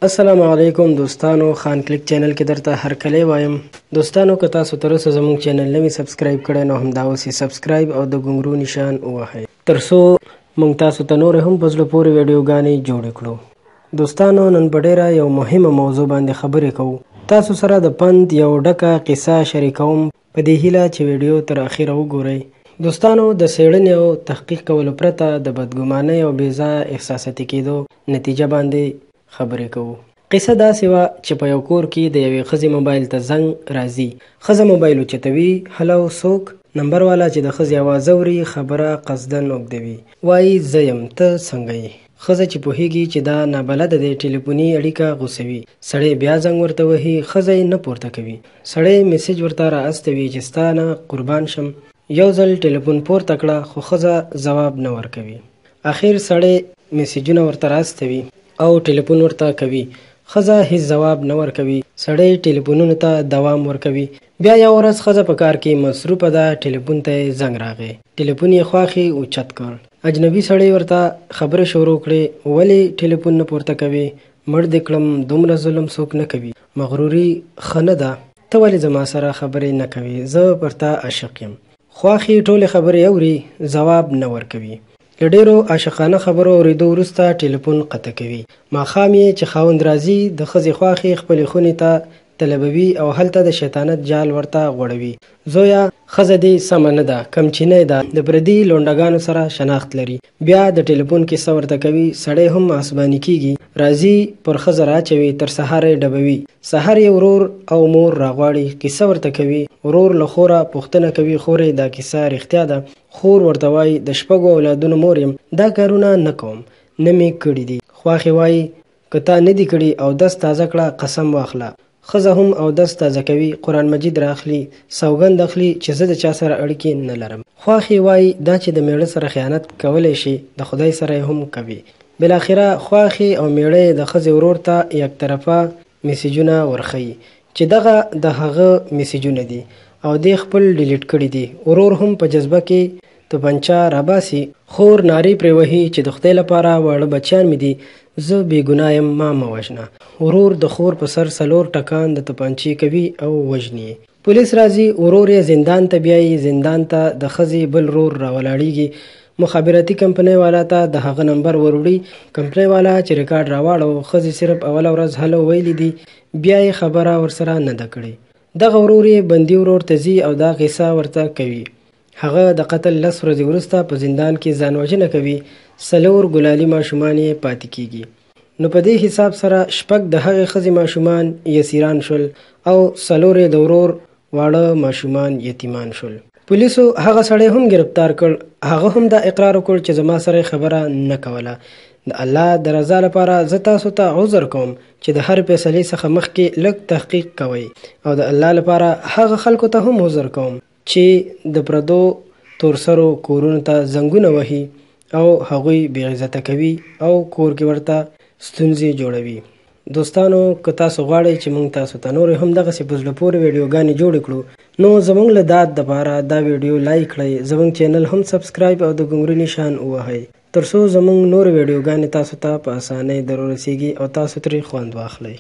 السلام علیکم دوستانو، خان کلیک چینل کې درته هرکلی وایم. دوستانو که تاسو تر اوسه زموږ چینل نه وي سبسکرایب کړی نو همدا اوس یې سبسکرایب او د ګونګرو نشان ووهئ تر څو موږ تاسو ته نورې هم په زړه پورې ویډیوګانې جوړې کړو. دوستانو نن په ډېره یو مهمه موضوع باندې خبرې کوو. تاسو سره د پند یو ډکه قصه شریکوم په دې هیله چې ویډیو تر اخره وګورئ. دوستانو د څېړنې او تحقیق کولو پرته د بدګمانۍ او بېځایه احساساتي کېدو نتیجه باندې خبرې کوو. قصه داسې وه چې په یو کور کې د یوې ښځې موبایل ته زنګ راځي. ښځه موبایل اوچتوي. هلو څوک؟ نمبر والا چې د ښځې اواز اوري خبره قصدن اوږدوي. وایي زه یم، ته څنګه یې؟ ښځه چې پوهېږي چې دا نابلده دی ټلیفوني اړیکه غوڅوي. سړی بیا زنګ ورته وهي. ښځه یې نه پورته کوي. سړی میسج ورته را استوي چې ستا نه قربان شم. یو ځل ټلیفون پورته کړه خو ښځه ځواب نه ورکوي. اخر سړی میسجونه ورته را استوي او ټلیفون ورته کوي. ښځه هیڅ ځواب نه ورکوي. سړی ټلیفونونو ته دوام ورکوي. بیا یو ورځ ښځه په کار کې مصروفه ده. ټلیفون ته یې زنګ راغی. ټلیفون یې خواښې اوچت کړ. اجنبي سړی ورته خبرې شروع کړې. ولې ټلیفون نه پورته کوي؟ مړ دې کړم، دومره ظلم څوک نه کوي. مغروري ښه نه ده. ته ولې زما سره خبرې نه کوې؟ زه پر تا عاشق یم. خواښې ټولې خبرې اوري، ځواب نه ورکوي. له ډېرو عاشقانه خبرو اورېدو وروسته ټلیفون قطع کوي. ماښام یې چې خاوند راځي د ښځې خواښې خپلې خونې ته طلبوي او هلته د شیطانت جال ورته غوړوي. زویه ښځه دې سمه نه ده، کمچینۍ ده، د پردي لونډګانو سره شناخت لري. بیا د ټلیفون کیسه ورته کوي. سړی هم اسماني کېږي. راځي پر ښځه راچوي. تر سهاره یې ډبوي. سهار یې ورور او مور راغواړي. کیسه ورته کوي. ورور له خوره پوښتنه کوي خورې دا کیسه رښتیا ده؟ خور ورته وایي د شپږو اولادونو مور یم، دا کارونه نه کوم، نه مې کړي دي. خواښې وایي که تا نه دي کړي اودس تازه کړه، قسم واخله. ښځه هم اودس تازه کوي. قرآن مجید راخلي. سوګند اخلي چې زه د چا سره اړیکې نه لرم. خواښې وایي دا چې د میړه سره خیانت کولی شي د خدای سره هم کوي. بالاخره خواښې او میړه د ښځې ورور ته یک طرفه میسیجونه ورښیي چې دغه د هغه میسیجونه دي او دی خپل ډیلیټ کړي دي. ورور هم په جذبه کې توپنچه راباسي. خور نارې پرې وهي چې د خدای لپاره واړه بچیان مې دي، زه بې ګناه یم، ما مه وژنه. ورور د خور په سر 4 ټکان د توپنچې کوي او وژني. پولیس راځي. ورور یې زندان ته بیایي. زندان ته د ښځې بل ورور راولاړیږي. مخابراتي کمپنۍ والا ته د هغه نمبر وروړي. کمپنۍ والا چې ریکارډ راواړو ښځې صرف اوله ورځ هلو ویلي دي، بیا یې خبره ورسره نه ده کړې. دغه ورور یې بندي ورور ته ځي او دا قصه ورته کوي. هغه د قتل 10 ورځې وروسته په زندان کې ځان وژنه کوي. 4 ګلالي ماشومان یې پاتې کیږي. نو په دې حساب سره 6 د هغې ښځې ماشومان یسیران شول او 4 یې د ورور واړه ماشومان یتیمان شول. پولیسو هغه سړی هم گرفتار کړ. هغه هم دا اقرار وکړ چې زما سره خبره نه کوله. د الله د رضا لپاره زه تاسو ته عذر کوم چې د هر فیصلې څخه مخکې لږ تحقیق کوئ، او د الله لپاره هغه خلکو ته هم عذر کوم چې د پردو تورسرو کورونو ته زنګونه وهي او هغوی بې عزته کوي او کور کې ورته ستونزې جوړوي. دوستانو که تاسو غواړئ چې موږ تاسو ته نور هم دغسې په زړه پورې ویډیوګانې جوړې کړو نو زموږ له داد دپاره دا ویډیو لایک کړئ، زموږ چینل هم سبسکرایب او د ګونګري نشان ووهئ تر څو زموږ نور ویډیوګانې تاسو ته په اسانۍ در ورسیږي او تاسو ترې خوند واخلئ.